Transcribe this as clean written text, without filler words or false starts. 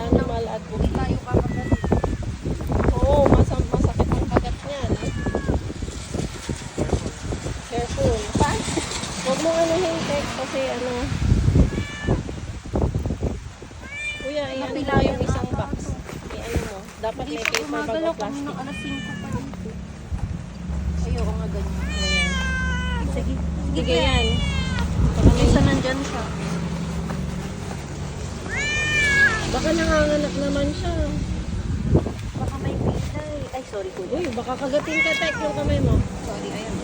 animal at Hindi tayo kakagalit. oo, masakit ang kagat niyan. Careful. Huwag mo hintek kasi kuya, iyan mo yung isang box. Iyan mo. Dapat Hindi may pa paper bag gumagalaw o kami plastic. ng alas 5 pa dito. Ayoko nga ganyan. Ayan. Sige. Sige yan. Baka may, Minsan nandyan siya. baka nanganganak naman siya. Baka may pilay. Ay, sorry kuya. Uy, baka kagatin ka, Tek, yung kamay mo. Sorry, ayan.